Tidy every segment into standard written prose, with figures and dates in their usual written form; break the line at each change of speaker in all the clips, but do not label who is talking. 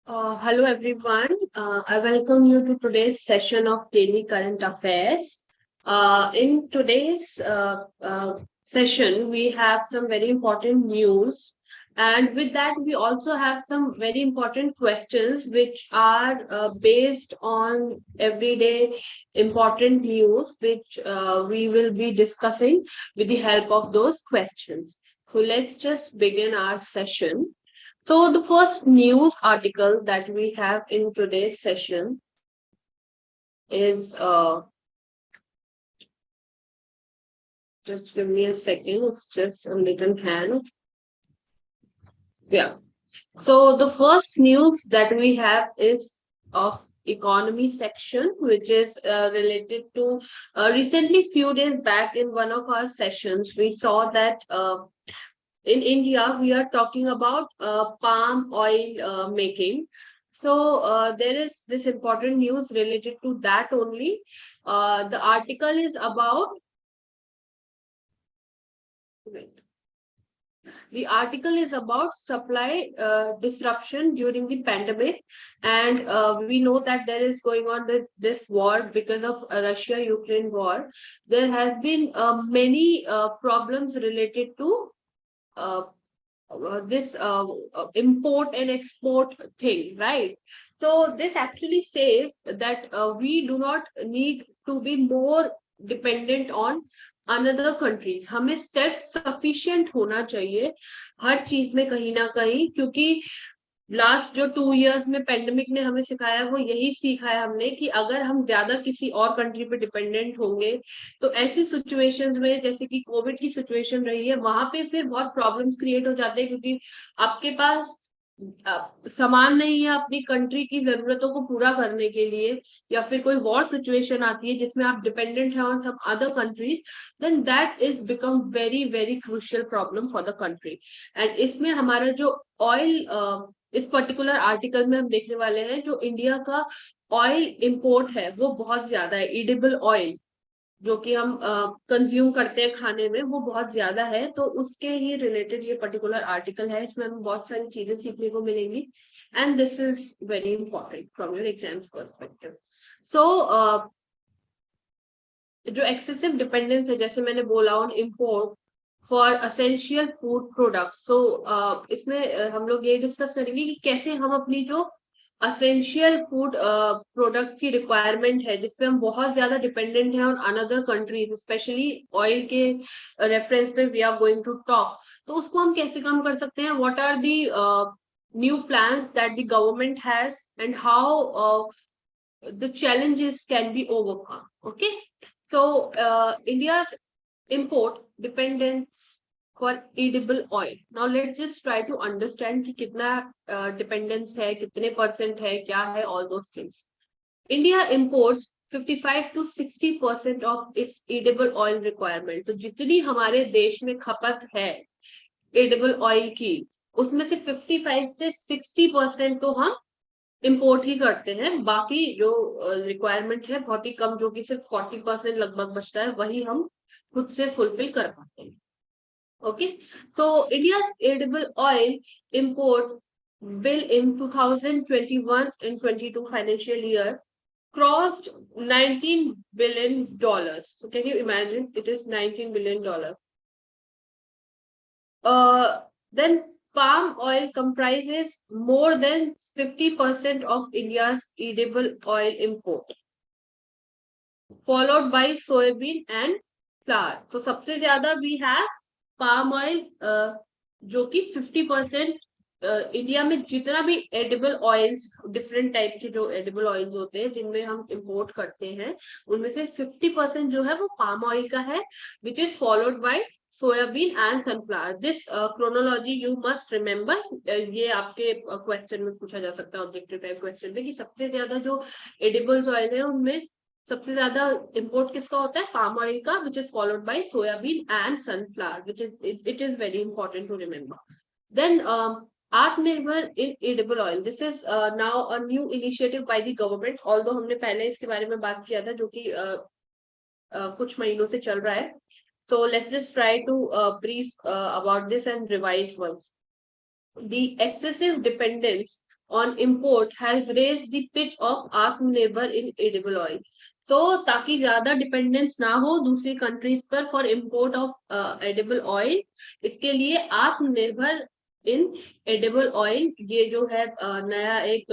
Hello everyone. I welcome you to today's session of Daily Current Affairs. In today's session, we have some very important news, and with that, we also have some very important questions which are based on everyday important news, which we will be discussing with the help of those questions. So let's just begin our session. So the first news article that we have in today's session is just give me a second. It's just a little hand. Yeah. So the first news that we have is of economy section, which is related to recently few days back in one of our sessions, we saw that in India, we are talking about palm oil making. So there is this important news related to that only. The article is about. Wait. The article is about supply disruption during the pandemic, and we know that there is going on this war because of Russia-Ukraine war. There has been many problems related to uh, this import and export thing, right? So this actually says that we do not need to be more dependent on another countries. हमें self sufficient होना चाहिए हर चीज में कहीं ना कहीं, क्योंकि last जो 2 इयर्स में पेंडेमिक ने हमें सिखाया वो यही सीखा है हमने कि अगर हम ज्यादा किसी और कंट्री पे डिपेंडेंट होंगे तो ऐसी सिचुएशंस में जैसे कि कोविड की सिचुएशन रही है वहां पे फिर बहुत प्रॉब्लम्स क्रिएट हो जाते हैं, क्योंकि आपके पास सामान नहीं है अपनी कंट्री की जरूरतों को पूरा करने के लिए, या फिर कोई वॉर सिचुएशन आती है जिसमें आप डिपेंडेंट है on some other countries, then that is become very very crucial problem for the country. And इसमें हमारा जो ऑयल, इस पर्टिकुलर आर्टिकल में हम देखने वाले हैं जो इंडिया का ऑयल इंपोर्ट है वो बहुत ज्यादा है. एडिबल ऑयल जो कि हम कंज्यूम करते हैं खाने में वो बहुत ज्यादा है, तो उसके ही रिलेटेड ये पर्टिकुलर आर्टिकल है. इसमें हमें बहुत सारी चीजें सीखने को मिलेंगी and this is very important from your exams perspective. So जो एक्सेसिव डिपेंडेंस है, जैसे मैंने बोला, on import for essential food product. So इसमें हम लोग ये डिस्कस करेंगे कि कैसे हम अपनी जो असेंशियल फूड प्रोडक्ट की रिक्वायरमेंट है जिसपे हम बहुत ज्यादा डिपेंडेंट है on another countries, specially oil के रेफरेंस में we are going to talk, तो उसको हम कैसे कम कर सकते हैं. What are the new plans that the government has and how the challenges can be overcome. Okay, so India's import dependence for edible oil. Now let's just try to understand कि कितना dependence है, कितने percent है, क्या है, all those things. India imports 55 to 60% of its edible oil requirement. तो जितनी हमारे देश में खपत है edible oil की, उसमें से 55 से 60% तो हम इम्पोर्ट ही करते हैं. बाकी जो रिक्वायरमेंट है बहुत ही कम, जो कि सिर्फ 40% लगभग बचता है, वही हम खुद से फुलफिल कर पाते हैं. Okay, so India's edible oil import bill in 2021 and 22 financial year crossed $19 billion. So can you imagine? It is $19 billion. Then palm oil comprises more than 50% of India's edible oil import, followed by soybean and flour. So सबसे ज्यादा we have palm oil, जो कि 50%. India में जितना भी edible oils, different type के जो edible oils होते हैं जिनमें हम इंपोर्ट करते हैं, उनमें से 50% जो है वो पाम ऑयल का है, विच is followed by soybean and sunflower. This chronology you must remember. ये आपके क्वेश्चन में पूछा जा सकता है, ऑब्जेक्टिव टाइप क्वेश्चन में, कि सबसे ज्यादा जो एडिबल्स ऑयल है उनमें सबसे ज्यादा इंपोर्ट किसका होता है, पाम ऑयल का, which is followed by soybean and sunflower, which is it is very important to remember. Then Atmanirbhar in edible oil. This is now a new initiative by the government. Although हमने पहले इसके बारे में बात किया था, जो कि कुछ महीनों से चल रहा है. So let's just try to brief about this and revise once. The excessive dependence on import has raised the pitch of Atmanirbhar in edible oil. So ताकि ज्यादा डिपेंडेंस ना हो दूसरी कंट्रीज पर for import of edible oil, इसके लिए आत्मनिर्भर in edible oil ये जो है नया एक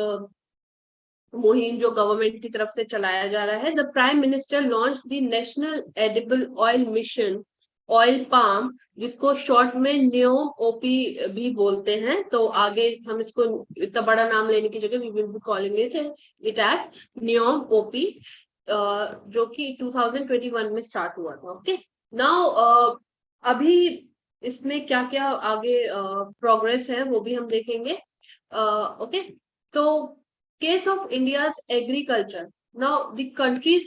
मुहिम जो गवर्नमेंट की तरफ से चलाया जा रहा है. The prime minister launch the national edible oil mission oil palm, जिसको शॉर्ट में न्योम ओपी भी बोलते हैं. तो आगे हम इसको इतना बड़ा नाम लेने की जगह we will be calling it as NMEO OP, जो कि 2021 में स्टार्ट हुआ था. ओके, नाउ अभी इसमें क्या क्या आगे प्रोग्रेस है वो भी हम देखेंगे. Okay, so case of India's agriculture. Now, the country's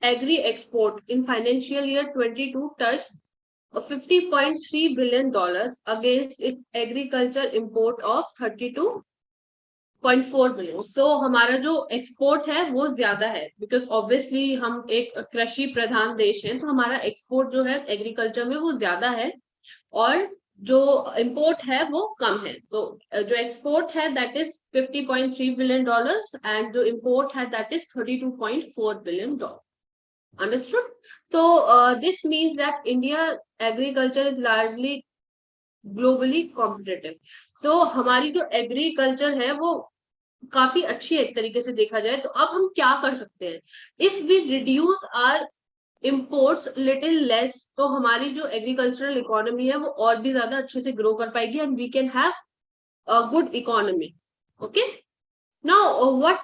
agri export in financial year 22 touched $50.3 billion against its agriculture import of 32.4 billion. So, हमारा जो export है वो ज्यादा है because obviously हम एक कृषि प्रधान देश हैं, तो हमारा export जो है agriculture में वो ज्यादा है और जो इंपोर्ट है वो कम है. तो जो एक्सपोर्ट है दैट इज $50.3 billion एंड जो इंपोर्ट है that is $32.4 billion. Understood? So this means that India agriculture is largely globally competitive. So हमारी जो एग्रीकल्चर है वो काफी अच्छी है एक तरीके से देखा जाए. तो अब हम क्या कर सकते हैं? If we reduce our imports little less, तो हमारी जो एग्रीकल्चरल इकोनॉमी है वो और भी ज्यादा अच्छे से ग्रो कर पाएगी and we can have a good economy. Okay, now what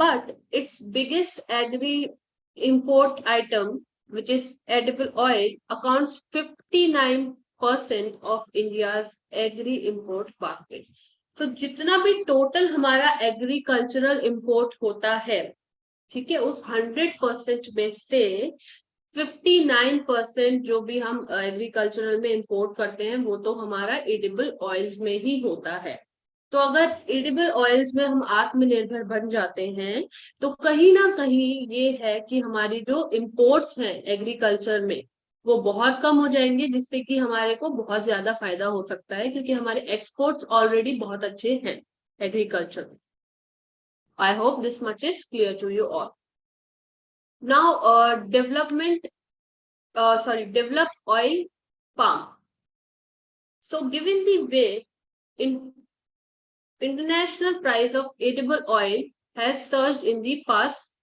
but its biggest agri import item, which is edible oil, accounts 59% of India's agri import basket. So जितना भी टोटल हमारा एग्रीकल्चरल इंपोर्ट होता है, ठीक है, उस 100% में से 59% जो भी हम एग्रीकल्चरल में इंपोर्ट करते हैं वो तो हमारा एडिबल ऑयल्स में ही होता है. तो अगर एडिबल ऑयल्स में हम आत्मनिर्भर बन जाते हैं तो कहीं ना कहीं ये है कि हमारी जो इंपोर्ट्स हैं एग्रीकल्चर में वो बहुत कम हो जाएंगे, जिससे कि हमारे को बहुत ज्यादा फायदा हो सकता है क्योंकि हमारे एक्सपोर्ट्स ऑलरेडी बहुत अच्छे हैं एग्रीकल्चर में. I hope this much is clear to you all. Now, develop oil palm. So, given the way in international price of edible oil has surged in the past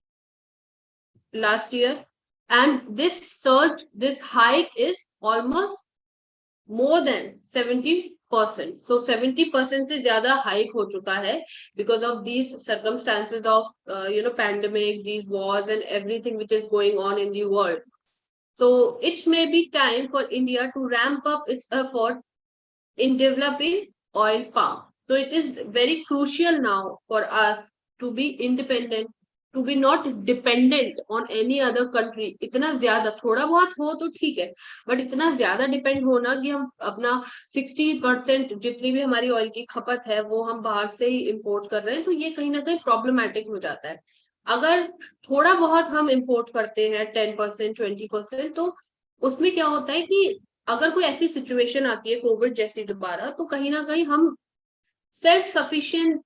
last year, and this hike is almost more than 70%. So 70% से ज्यादा hike हो चुका है because of these circumstances of pandemic, these wars and everything which is going on in the world. So it may be time for India to ramp up its effort in developing oil palm. So it is very crucial now for us to be independent, to be not dependent on any other country. इतना ज्यादा, थोड़ा बहुत हो तो ठीक है, but इतना ज्यादा डिपेंड होना कि हम अपना 60% जितनी भी हमारी ऑयल की खपत है वो हम बाहर से ही इंपोर्ट कर रहे हैं, तो ये कहीं ना कहीं प्रॉब्लमैटिक हो जाता है. अगर थोड़ा बहुत हम इंपोर्ट करते हैं 10% 20%, तो उसमें क्या होता है कि अगर कोई ऐसी सिचुएशन आती है कोविड जैसी दोबारा, तो कहीं ना कहीं हम सेल्फ सफिशिएंट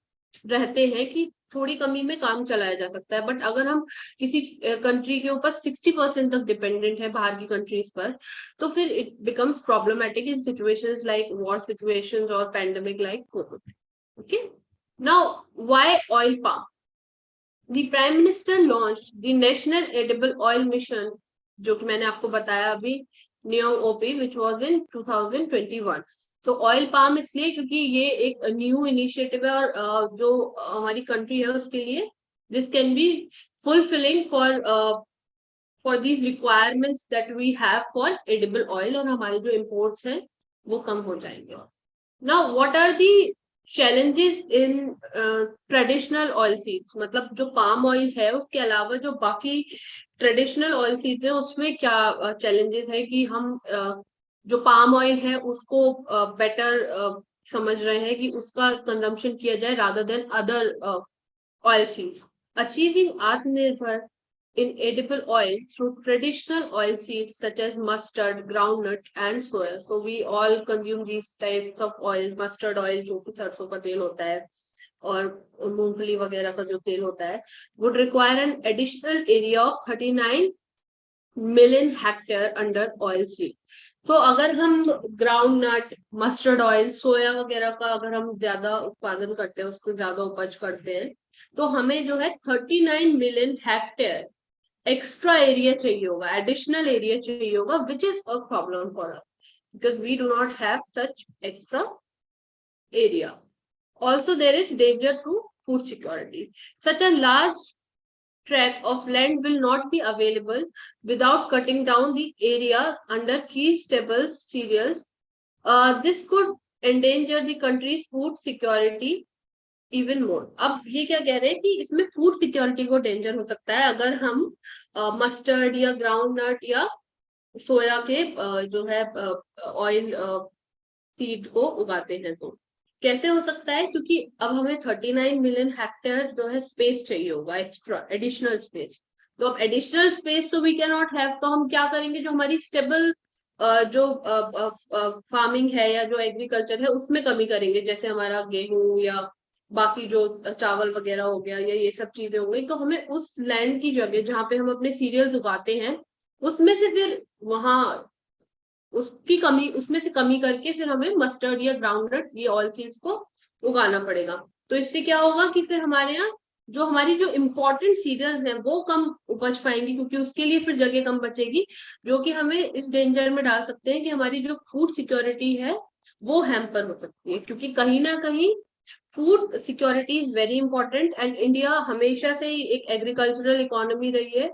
रहते हैं कि थोड़ी कमी में काम चलाया जा सकता है. बट अगर हम किसी कंट्री के ऊपर 60% तक डिपेंडेंट है बाहर की कंट्रीज पर, तो फिर it becomes problematic in situations like war situations और pandemic like covid. Okay, now why oil palm? The prime minister launch the national edible oil mission, जो कि मैंने आपको बताया अभी, NMEO OP, which was in 2021. So oil palm इसलिए क्योंकि ये एक न्यू इनिशिएटिव है और जो हमारी कंट्री है उसके लिए this can be fulfilling for these requirements that we have for edible oil, और हमारे जो इंपोर्ट्स हैं वो कम हो जाएंगे. Now what are the challenges in traditional oil seeds? मतलब जो पाम ऑयल है उसके अलावा जो बाकी ट्रेडिशनल ऑयल सीड्स है उसमें क्या चैलेंजेस है कि हम जो पाम ऑयल है उसको बेटर समझ रहे हैं कि उसका कंजम्पशन किया जाए rather than other oil seeds. Achieving आत्मनिर्भर in edible oil through traditional oil seeds such as mustard, groundnut and soya. So we all consume these types of oil. Mustard oil जो कि सरसों का तेल होता है, और मूंगफली वगैरह का जो तेल होता है, would require an additional area of 39 million hectare under oil seed. तो अगर हम ग्राउंड नट, मस्टर्ड ऑयल, सोया वगैरह का अगर हम ज्यादा उत्पादन करते हैं, उसको ज्यादा उपज करते हैं, तो हमें जो है 39 मिलियन हेक्टेयर एक्स्ट्रा एरिया चाहिए होगा, एडिशनल एरिया चाहिए होगा, which is a problem for us because we do not have such extra area. Also, there is danger to food security. Such a large tract of land will not be available without cutting down the area under key staples cereals. This could endanger the country's food security even more. अब ये क्या कह रहे हैं कि इसमें food security को danger हो सकता है अगर हम मस्टर्ड या ग्राउंड नट या सोया के जो है ऑयल सीड को उगाते हैं। तो कैसे हो सकता है, क्योंकि अब हमें 39 मिलियन हेक्टेयर जो है स्पेस चाहिए होगा, एक्स्ट्रा एडिशनल स्पेस। तो अब एडिशनल स्पेस तो वी कैन नॉट हैव, तो हम क्या करेंगे, जो हमारी स्टेबल जो फार्मिंग है या जो एग्रीकल्चर है उसमें कमी करेंगे, जैसे हमारा गेहूं या बाकी जो चावल वगैरह हो गया या ये सब चीजें हो गई। तो हमें उस लैंड की जगह जहाँ पे हम अपने सीरियल्स उगाते हैं उसमें से फिर वहां उसकी कमी, उसमें से कमी करके फिर हमें मस्टर्ड या ग्राउंडनट ये ऑयल सीड्स को उगाना पड़ेगा। तो इससे क्या होगा कि फिर हमारे यहाँ जो हमारी जो इम्पोर्टेंट सीरियल्स हैं वो कम उपज पाएंगी, क्योंकि उसके लिए फिर जगह कम बचेगी, जो कि हमें इस डेंजर में डाल सकते हैं कि हमारी जो फूड सिक्योरिटी है वो हैम्पर हो सकती है। क्योंकि कहीं ना कहीं food security is very important and India हमेशा से ही एक एग्रीकल्चरल इकोनॉमी रही है।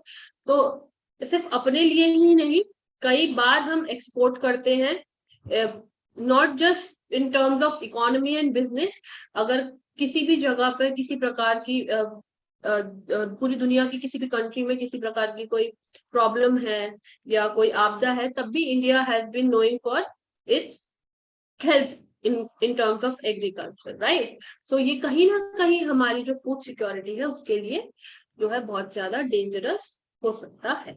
तो सिर्फ अपने लिए ही नहीं, कई बार हम एक्सपोर्ट करते हैं, not just in terms of economy and business. अगर किसी भी जगह पर किसी प्रकार की पूरी दुनिया की किसी भी कंट्री में किसी प्रकार की कोई प्रॉब्लम है या कोई आपदा है, तब भी India has been knowing for its help in terms of agriculture, right? So ये कहीं ना कहीं हमारी जो फूड सिक्योरिटी है उसके लिए जो है बहुत ज्यादा डेंजरस हो सकता है।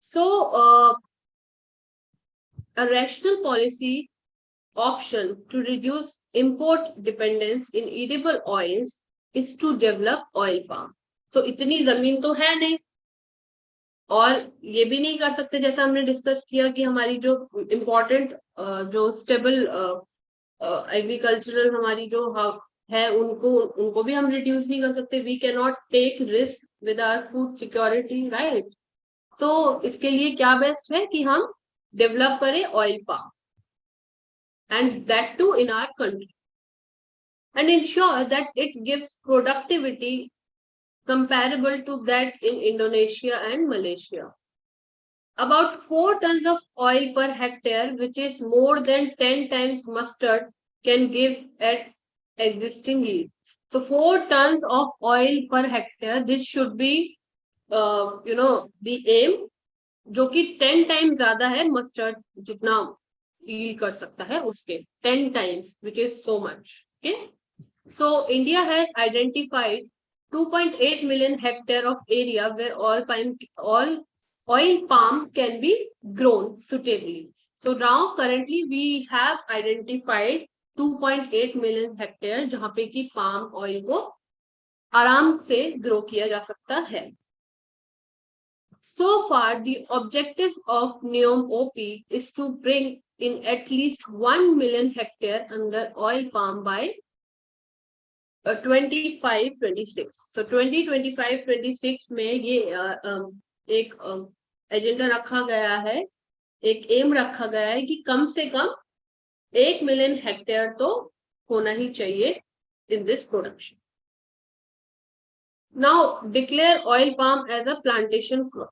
So a rational policy option to reduce import dependence in edible oils is to develop oil palm. So इतनी जमीन तो है नहीं और ये भी नहीं कर सकते, जैसा हमने डिस्कस किया कि हमारी जो इम्पोर्टेंट जो स्टेबल एग्रीकल्चरल हमारी जो है उनको उनको भी हम रिड्यूस नहीं कर सकते। We can not take risk with our food security, right? So इसके लिए क्या बेस्ट है कि हम डेवलप करें oil palm and that too in our country and ensure that it gives productivity comparable to that in Indonesia and Malaysia. About 4 tons of oil per hectare, which is more than 10 times mustard, can give at existing yield. So 4 tons of oil per hectare, this should be, the aim, जो कि 10 times ज्यादा है mustard जितना yield कर सकता है उसके 10 times, which is so much. Okay, so India has identified 2.8 million hectare of area where oil palm can be grown suitably. So now currently we have identified 2.8 million hectare जहाँ पे कि palm oil को आराम से grow किया जा सकता है। So far the objective of NEOM OP is to bring in at least 1 million hectare under oil palm by 25-26. So 2025-26 में ये एक एजेंडा रखा गया है, एक एम रखा गया है कि कम से कम 1 मिलियन हेक्टेयर तो होना ही चाहिए in this production. Now declare oil palm as a plantation crop.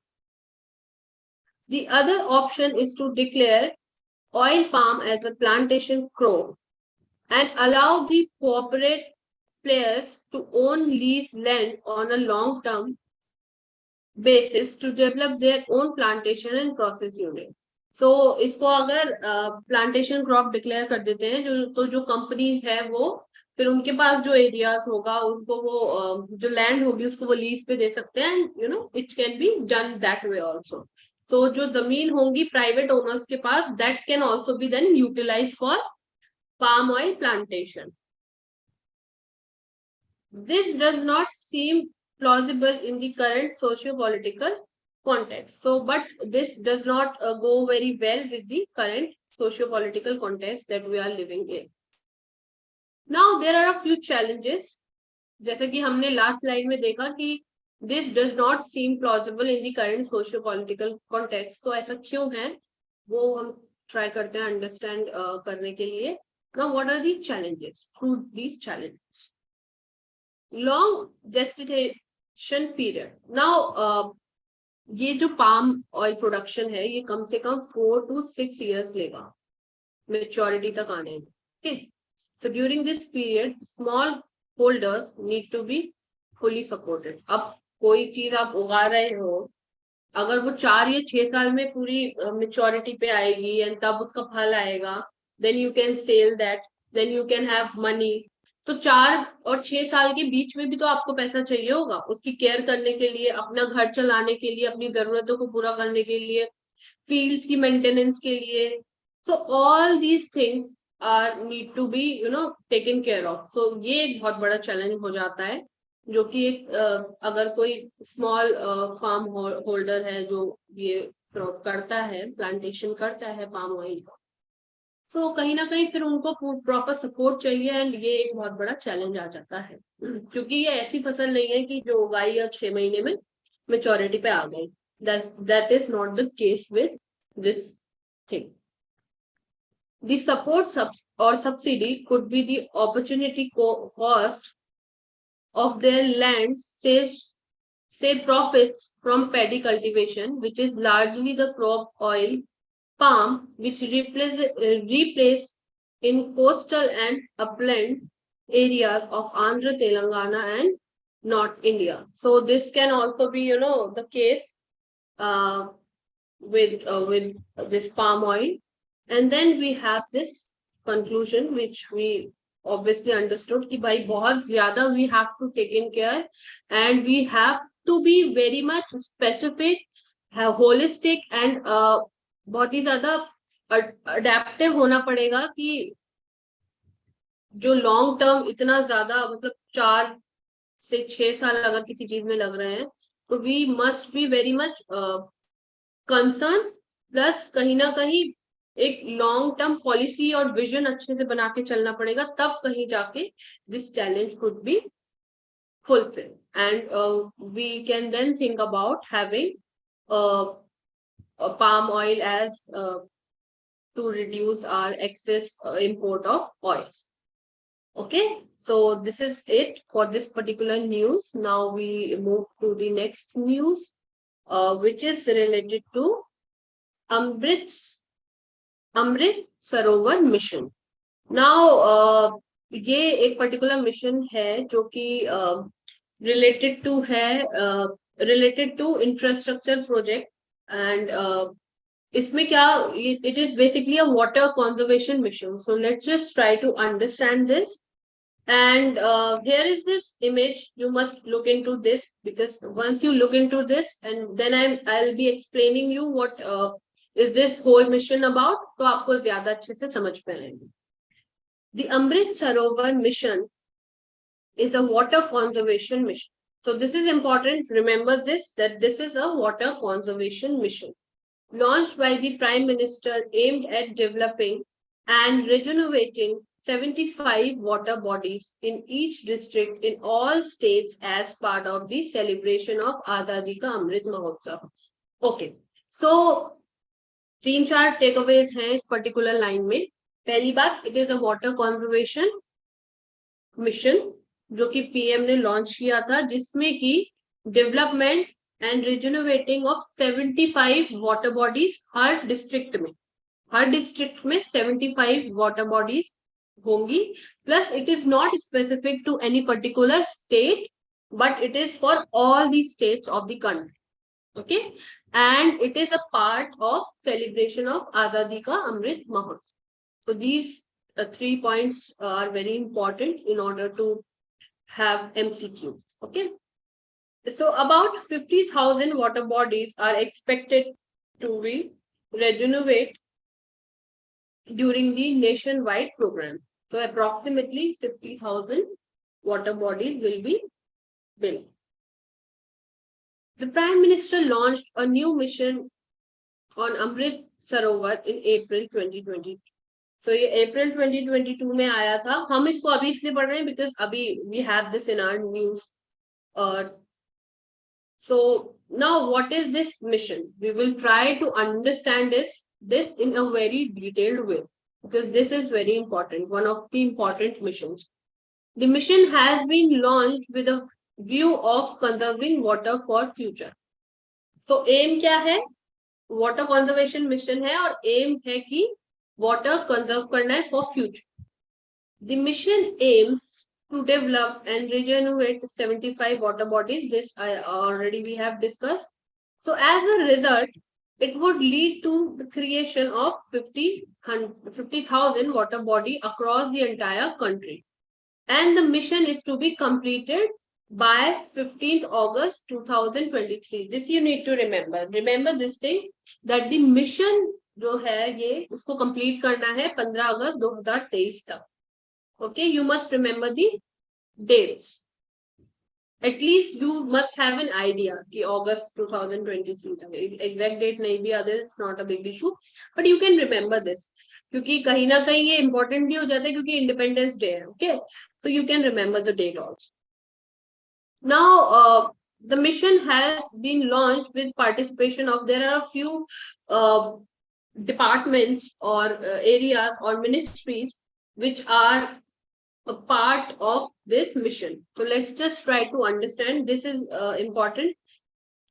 The other option is to declare oil palm as a plantation crop and allow the corporate players to own lease land on a long term basis to develop their own plantation and process unit. So इसको अगर plantation crop declare कर देते हैं तो जो companies है वो फिर उनके पास जो एरियाज होगा उनको वो जो लैंड होगी उसको वो लीज पे दे सकते हैं, it can be done that way also. So जो जमीन होंगी प्राइवेट ओनर्स के पास, that can also be then utilise for palm oil plantation. This does not seem plausible in the current socio-political context. So, but this does not go very well with the current socio-political context that we are living in. Now, there are a few challenges. जैसे कि हमने last line में देखा कि this does not seem plausible in the current socio-political context. तो ऐसा क्यों है वो हम ट्राई करते हैं अंडरस्टैंड करने के लिए. Now, what are the challenges? Through these challenges, long gestation period. Now, ये जो पाम ऑयल प्रोडक्शन है ये कम से कम 4 to 6 years लेगा मेच्योरिटी तक आने में. Okay, so during this period small holders need to be fully supported. अब कोई चीज आप उगा रहे हो, अगर वो 4 या 6 साल में पूरी मेच्योरिटी पे आएगी एंड तब उसका फल आएगा, then you can sell that, then you can have money. तो 4 और 6 साल के बीच में भी तो आपको पैसा चाहिए होगा उसकी केयर करने के लिए, अपना घर चलाने के लिए, अपनी जरूरतों को पूरा करने के लिए, फील्ड्स की मेंटेनेंस के लिए. So all these things are need to be taken care of. So ये एक बहुत बड़ा चैलेंज हो जाता है जो कि एक अगर कोई स्मॉल फार्म होल्डर है जो ये करता है, प्लांटेशन करता है पाम ऑयल का, सो कहीं ना कहीं फिर उनको प्रॉपर सपोर्ट चाहिए एंड ये एक बहुत बड़ा चैलेंज आ जाता है. क्योंकि ये ऐसी फसल नहीं है कि जो उगाई या 6 महीने में मेच्योरिटी पे आ गई. That is not the case with this thing. The support or subsidy could be the opportunity cost of their land, say profits from paddy cultivation, which is largely the crop oil palm, which replace in coastal and upland areas of Andhra, Telangana, and North India. So this can also be, the case with this palm oil. And then we have this conclusion, which we obviously understood कि भाई बहुत ज्यादा we have to take in care and we have to be very much specific, holistic and बहुत ही ज्यादा adaptive होना पड़ेगा कि जो लॉन्ग टर्म इतना ज्यादा मतलब 4 से 6 साल अगर किसी चीज में लग रहे हैं तो we must be very much concern, plus कहीं ना कहीं एक लॉन्ग टर्म पॉलिसी और विजन अच्छे से बना के चलना पड़ेगा, तब कहीं जाके this challenge could be fulfilled. And we can then think about having palm oil as to reduce our excess import of oils. Okay, so this is it for this particular news. Now we move to the next news, which is related to Amrit Sarovar mission. Now ये एक particular mission है जो कि related to infrastructure project. And इसमें क्या, it is basically a water conservation mission. So let's just try to understand this. And here is this image. You must look into this, because once you look into this, and then I'll be explaining you what is this whole mission about, तो आपको ज्यादा अच्छे से समझ में आएंगे. The Amrit Sarovar mission is a water conservation mission. So this is important. Remember this, that this is a water conservation mission launched by the Prime Minister, aimed at developing and regenerating 75 water bodies in each district in all states as part of the celebration of Azadi Ka Amrit Mahotsav. Okay, so 3-4 takeaways हैं इस particular line में. पहली बात, it is a water conservation mission जो कि PM ने launch किया था, जिसमें कि development and rejuvenating of 75 water bodies हर डिस्ट्रिक्ट में 75 वाटर बॉडीज होंगी. Plus it is not specific to any particular state, but it is for all the states of the country. Okay, and it is a part of celebration of Azadi Ka Amrit Mahotsav. So these 3 points are very important in order to have MCQ. Okay, so about 50,000 water bodies are expected to be renovated during the nationwide program. So approximately 50,000 water bodies will be built. The Prime Minister launched a new mission on Amrit Sarovar in April 2020. So ये April 2022 में आया था. हम इसको अभी इसलिए पढ़ रहे हैं because अभी we have this in our news. So now what is this mission? We will try to understand this in a very detailed way because this is very important, one of the important missions. The mission has been launched with a view of conserving water for future. So aim क्या है? Water conservation mission है और aim है कि water conserve करना है for future. The mission aims to develop and regenerate 75 water bodies. This already we have discussed. So as a result, it would lead to the creation of 50,000 water body across the entire country. And the mission is to be completed by 15th August 2023. This you need to remember. Remember this thing that the mission जो है ये उसको complete करना है 15 अगस्त 2023 तक. Okay, you must remember the dates. At least you must have an idea कि August 2023 तक. Exact date नहीं भी आता, it's not a big issue, but you can remember this. क्योंकि कहीं ना कहीं ये important भी हो जाता है क्योंकि Independence Day है. Okay, so you can remember the date also. Now, the mission has been launched with participation of, there are a few departments or areas or ministries which are a part of this mission. So let's just try to understand. This is important.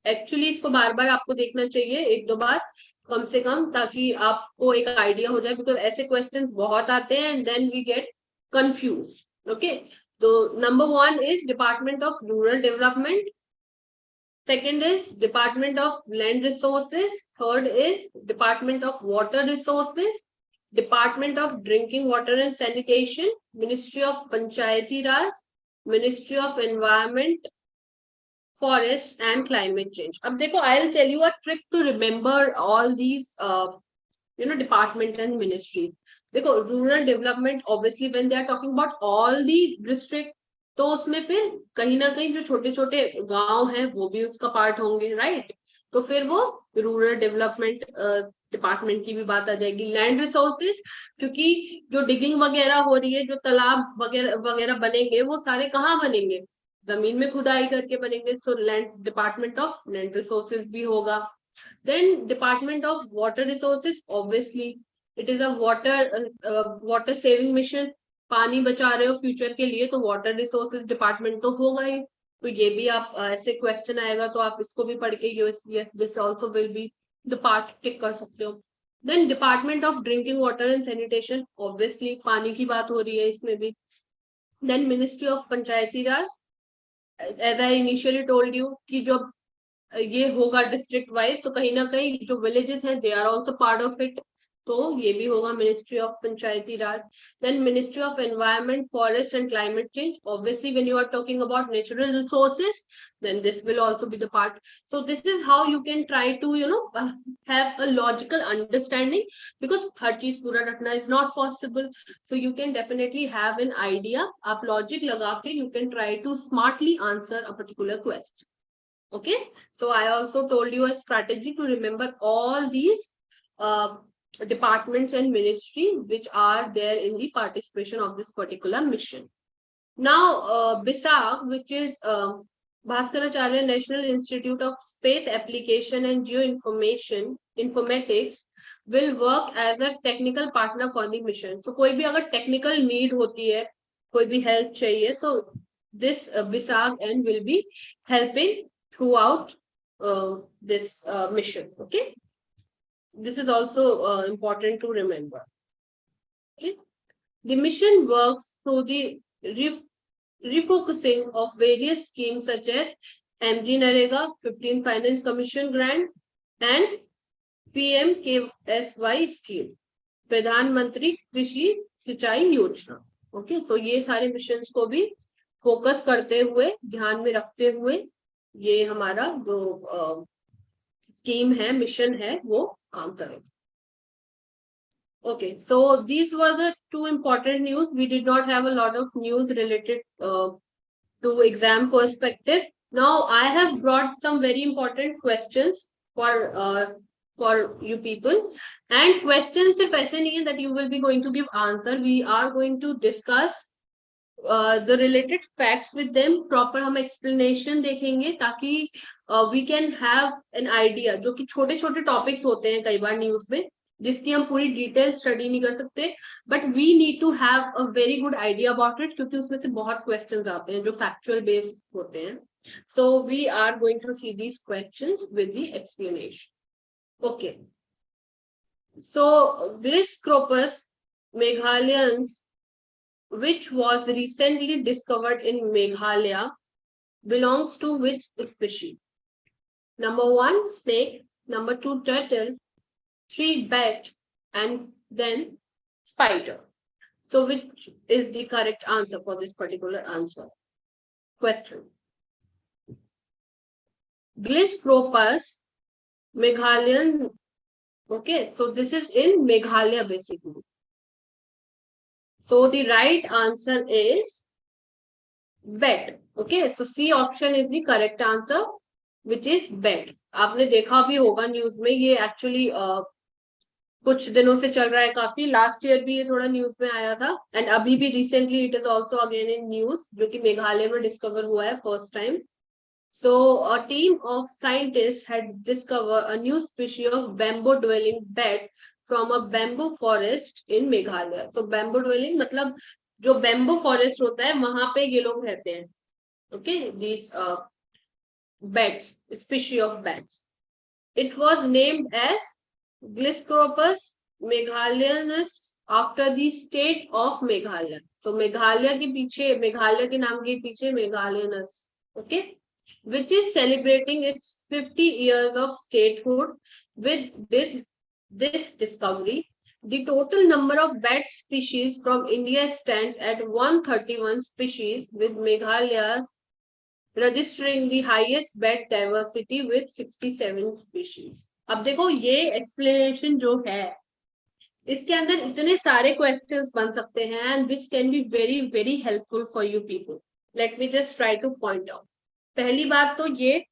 Actually इसको बार बार आपको देखना चाहिए एक दो बार कम से कम ताकि आपको एक आइडिया हो जाए because ऐसे questions बहुत आते हैं and then we get confused. Okay, so number 1 is Department of Rural Development. Second is Department of Land Resources. Third is Department of Water Resources. Department of Drinking Water and Sanitation, Ministry of Panchayati Raj, Ministry of Environment, Forest and Climate Change. अब देखो, I'll tell you a trick to remember all these, department and ministries. देखो, rural development, obviously, when they are talking about all the district, तो उसमें फिर कहीं ना कहीं जो छोटे छोटे गांव हैं वो भी उसका पार्ट होंगे, राइट? तो फिर वो रूरल डेवलपमेंट डिपार्टमेंट की भी बात आ जाएगी. लैंड रिसोर्सेज, क्योंकि जो डिगिंग वगैरह हो रही है, जो तालाब वगैरह वगैरह बनेंगे वो सारे कहाँ बनेंगे? जमीन में खुदाई करके बनेंगे. So land, department of land resources भी होगा. Then department of water resources, obviously it is a water saving mission. पानी बचा रहे हो फ्यूचर के लिए तो वाटर रिसोर्सेज डिपार्टमेंट तो होगा ही. तो ये भी आप ऐसे क्वेश्चन आएगा तो आप इसको भी पढ़ के yes this also will be the part tick कर सकते हो. Then department of drinking water and sanitation, obviously पानी की बात हो रही है इसमें भी. Then ministry of Panchayati Raj, as I initially told you कि जो ये होगा डिस्ट्रिक्ट वाइज, तो कहीं ना कहीं जो विलेजेस हैं they are also part of it, तो ये भी होगा ministry of Panchayati Raj. Then ministry of environment, forest and climate change, obviously when you are talking about natural resources then this will also be the part. So this is how you can try to have a logical understanding, because हर चीज पूरा रखना is not possible. So you can definitely have an idea. आप logic लगा के you can try to smartly answer a particular question. Okay, so I also told you a strategy to remember all these departments and ministry which are there in the participation of this particular mission. Now BISAG, which is Bhaskaracharya National Institute of Space Application and Informatics, will work as a technical partner for the mission. So कोई भी अगर technical need होती है, कोई भी help चाहिए, so this BISAG and will be helping throughout this mission. Okay, this is also important to remember. Okay, the mission works through the refocusing of various schemes such as MG Narega, 15th Finance Commission grant and PMKSY scheme, प्रधानमंत्री कृषि सिंचाई योजना. Okay, सो ये सारे missions को भी focus करते हुए, ध्यान में रखते हुए ये हमारा जो स्कीम है, मिशन है, वो काम करेगा. Okay, so these were the two important news. We did not have a lot of news related to exam perspective. Now I have brought some very important questions for you people. And questions सिर्फ ऐसे नहीं है that you will be going to give answer. We are going to discuss the related facts with them. Proper हम explanation देखेंगे ताकि we can have an idea. जो कि छोटे छोटे topics होते हैं कई बार न्यूज में जिसकी हम पूरी डिटेल स्टडी नहीं कर सकते, but we need to have a very good idea about it, क्योंकि उसमें से बहुत क्वेश्चंस आते हैं जो फैक्चुअल बेस्ड होते हैं. So we are going to see these questions with the explanation. Okay, so Glischropus meghalayanus which was recently discovered in Meghalaya belongs to which species? Number 1, snake. Number 2, turtle. 3, bat. And then spider. So which is the correct answer for this particular answer? Question. Gliscropus Meghalayan. Okay, so this is in Meghalaya basically. So the right answer is bat. Okay, so C option is the correct answer, which is bat. आपने देखा भी होगा news में, ये actually कुछ दिनों से चल रहा है काफी. लास्ट ईयर भी ये थोड़ा न्यूज में आया था, एंड अभी भी recently it is also again in news, जो कि मेघालय में डिस्कवर हुआ है first time. So a team of scientists had discovered a new species of bamboo dwelling bat from a bamboo forest in Meghalaya. So bamboo dwelling मतलब जो bamboo forest होता है वहां पे ये लोग रहते हैं. Okay, these bats, species of bats. It was named as Gliscropus meghalayanus after the state of Meghalaya. So Meghalaya के पीछे, मेघालय के नाम के पीछे मेघालयनस. Okay, which is celebrating its 50 years of statehood. With this discovery, the total number of bat species from India stands at 131 species, with Meghalaya registering the highest bat diversity with 67 species. अब देखो ये explanation जो है इसके अंदर इतने सारे questions बन सकते हैं, and this can be very very helpful for you people. Let me just try to point out. पहली बात तो ये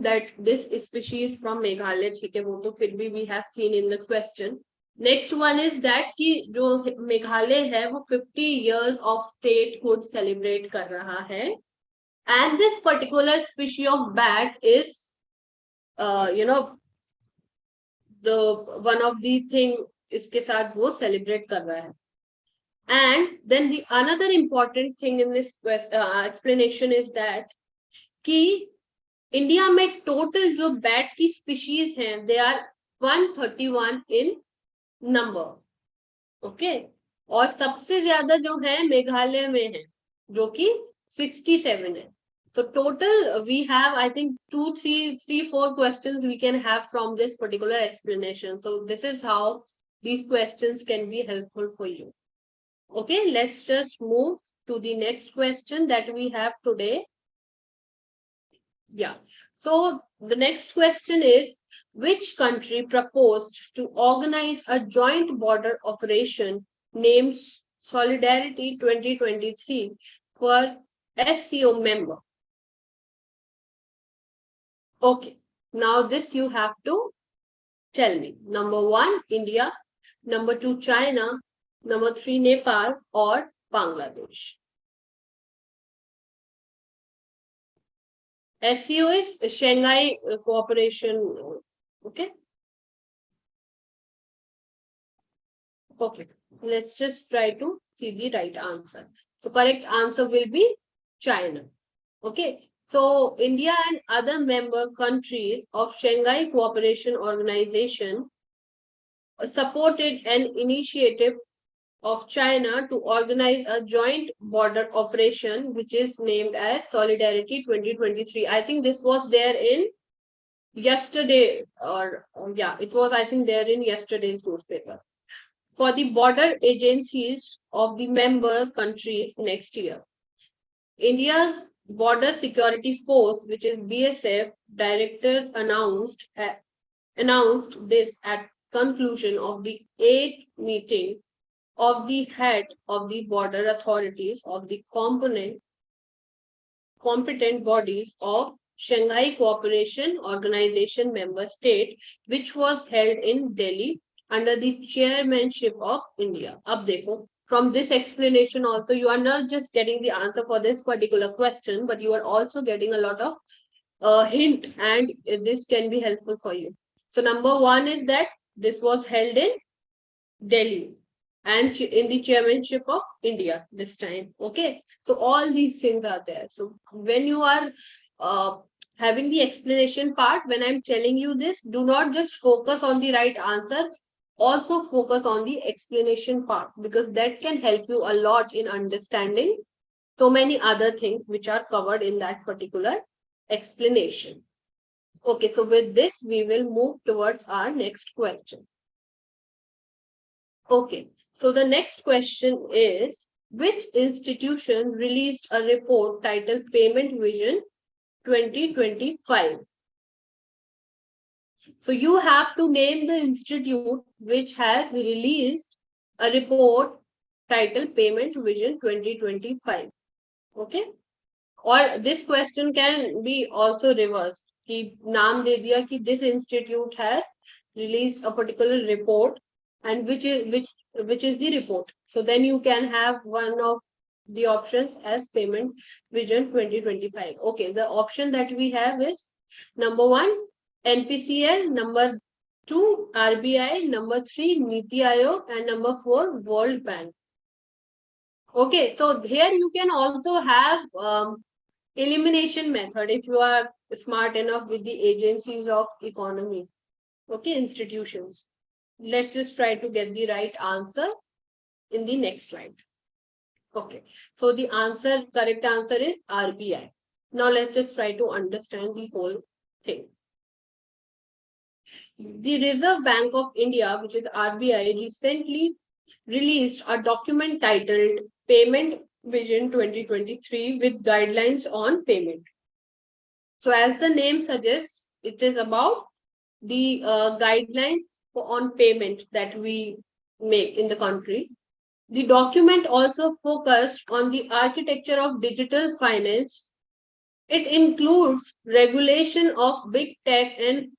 that this species from Meghalaya, ठीक है, वो तो फिर भी we have seen in the question. Next one is that कि जो मेघालय है वो 50 years of statehood celebrate कर रहा है, and this particular species of bat is the one of the thing इसके साथ वो celebrate कर रहा है. And then the another important thing in this explanation is that कि इंडिया में टोटल जो बैट की स्पीशीज हैं they are 131 in number. Okay, और सबसे ज्यादा जो है मेघालय में है जो कि 67 है. So total we have, I think, 2, 3, 4 questions we can have from this particular explanation. So this is how these questions can be helpful for you. Okay, let's just move to the next question that we have today. Yeah, so the next question is, which country proposed to organize a joint border operation named Solidarity 2023 for SCO member? Okay, now this you have to tell me. Number 1, India. Number 2, China. Number 3, Nepal or Bangladesh. SCO is Shanghai Cooperation. Okay. Okay, let's just try to see the right answer. So correct answer will be China. Okay, so India and other member countries of Shanghai Cooperation Organization supported an initiative of China to organize a joint border operation which is named as Solidarity 2023. I think this was there in yesterday, or yeah, it was, I think, there in yesterday's newspaper, for the border agencies of the member countries next year. India's Border Security Force, which is BSF, director announced this at conclusion of the 8th meeting of the head of the border authorities of the component competent bodies of Shanghai Cooperation Organization member state, which was held in Delhi under the chairmanship of India. Ab dekho, from this explanation also, you are not just getting the answer for this particular question, but you are also getting a lot of hint, and this can be helpful for you. So number one is that this was held in Delhi and in the chairmanship of India this time. Okay, so all these things are there. So when you are uh, having the explanation part, when I'm telling you this, do not just focus on the right answer, also focus on the explanation part, because that can help you a lot in understanding so many other things which are covered in that particular explanation. Okay, so with this, we will move towards our next question. Okay, so the next question is, which institution released a report titled Payment Vision 2025? So you have to name the institute which has released a report titled Payment Vision 2025. Okay, or this question can be also reversed. कि नाम दे दिया कि this institute has released a particular report, and which is the report. So then you can have one of the options as Payment Vision 2025. Okay, the option that we have is number 1 NPCL, number 2 RBI, number 3 Niti Aayog, and number 4 World Bank. Okay, so here you can also have elimination method if you are smart enough with the agencies of economy. Okay, institutions. Let's just try to get the right answer in the next slide. Okay, so the correct answer is RBI. Now let's just try to understand the whole thing. The Reserve Bank of India, which is RBI, recently released a document titled Payment Vision 2023 with guidelines on payment. So as the name suggests, it is about the guidelines on payment that we make in the country. The document also focused on the architecture of digital finance. It includes regulation of big tech and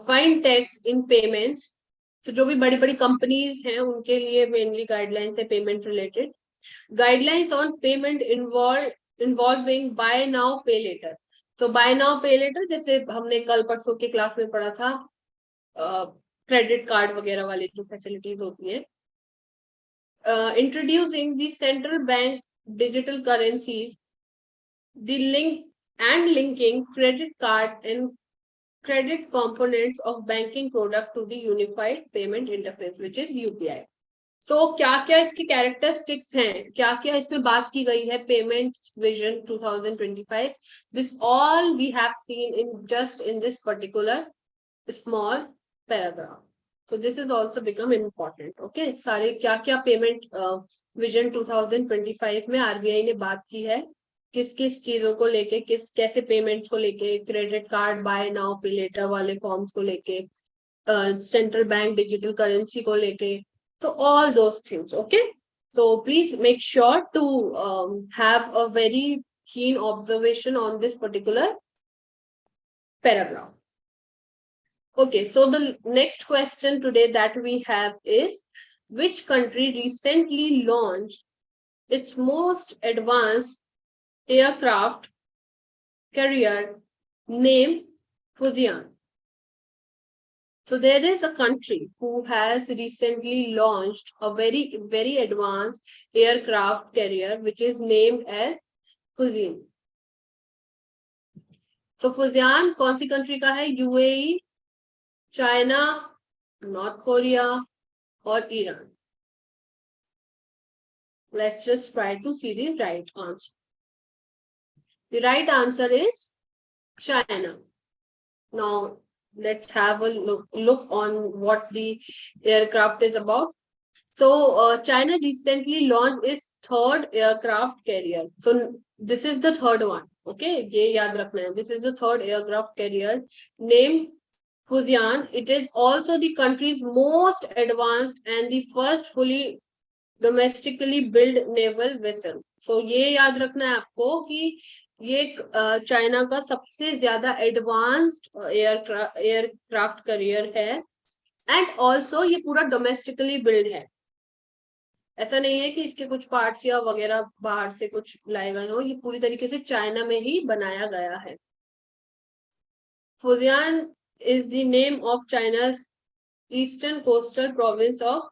fintechs in payments. So जो भी बड़ी बड़ी companies हैं उनके लिए mainly guidelines है payment related. Guidelines on payment involving buy now pay later. So buy now pay later जैसे हमने कल परसों की क्लास में पढ़ा था क्रेडिट कार्ड वगैरह वाली जो फैसिलिटीज होती हैं. Introducing the central bank digital currencies, the linking credit card and credit components of banking product to the unified payment interface, which is UPI. So क्या क्या इसके कैरेक्टरिस्टिक्स हैं, क्या क्या इसमें बात की गई है payment vision 2025. This all we have seen in this particular small paragraph. So this is also become important. Okay, सारे क्या क्या पेमेंट विजन 2025 में आरबीआई ने बात की है, किस किस चीजों को लेके, कैसे पेमेंट्स को लेके, क्रेडिट कार्ड बाय नाउ पे लेटर वाले फॉर्म्स को लेके, सेंट्रल बैंक डिजिटल करेंसी को लेके. So all those things. Okay, so please make sure to have a very keen observation on this particular paragraph. Okay, so the next question today that we have is, which country recently launched its most advanced aircraft carrier named Fujian? So there is a country who has recently launched a very, very advanced aircraft carrier, which is named as Fujian. So Fujian कौन सी country का है? UAE, China, North Korea, or Iran? Let's just try to see the right answer. The right answer is China. Now let's have a look on what the aircraft is about. So China recently launched its third aircraft carrier. So this is the third one. Okay, ये याद रखना है. This is the third aircraft carrier named Fujian. It is also the country's most advanced and the first fully domestically built naval vessel. So ये याद रखना है आपको कि ये चाइना का सबसे ज्यादा एडवांस्ड एयरक्राफ्ट करियर है, एंड ऑल्सो ये पूरा डोमेस्टिकली बिल्ड है। ऐसा नहीं है कि इसके कुछ पार्ट्स या वगैरह बाहर से कुछ लाए गए हो, ये पूरी तरीके से चाइना में ही बनाया गया है। Fujian is the name of China's eastern coastal province of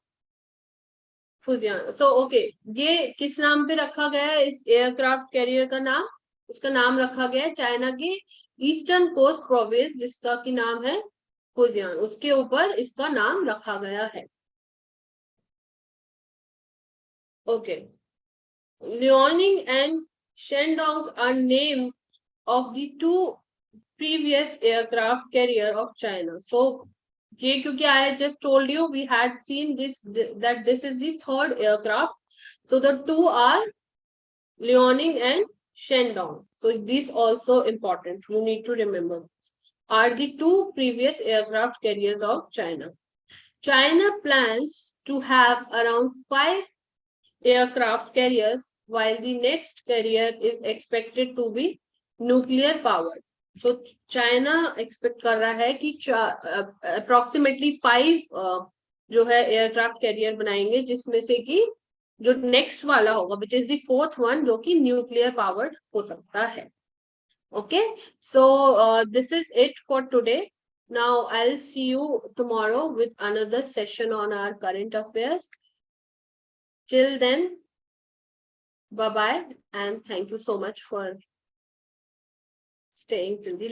Fujian. So okay, ये किस नाम पे रखा गया है इस एयरक्राफ्ट कैरियर का नाम? उसका नाम रखा गया है चाइना की ईस्टर्न कोस्ट प्रोविंस, जिसका की नाम है फुजियान, उसके ऊपर इसका नाम रखा गया है। Okay, Liaoning and Shandong are name of the two previous aircraft carrier of China. So ये क्योंकि I just told you we had seen this that this is the third aircraft. So the two are Liaoning and Shandong. So this also important. You need to remember. Are the two previous aircraft carriers of China. China plans to have around 5 aircraft carriers, while the next carrier is expected to be nuclear powered. So China expect कर रहा है कि approximately 5 जो है aircraft carrier बनाएंगे, जिसमें से कि जो नेक्स्ट वाला होगा which is the fourth one, जो कि न्यूक्लियर पावर्ड हो सकता है। Okay, so this is it for today. Now I'll see you tomorrow with another session on our current affairs. Till then, bye bye, and thank you so much for staying till the last.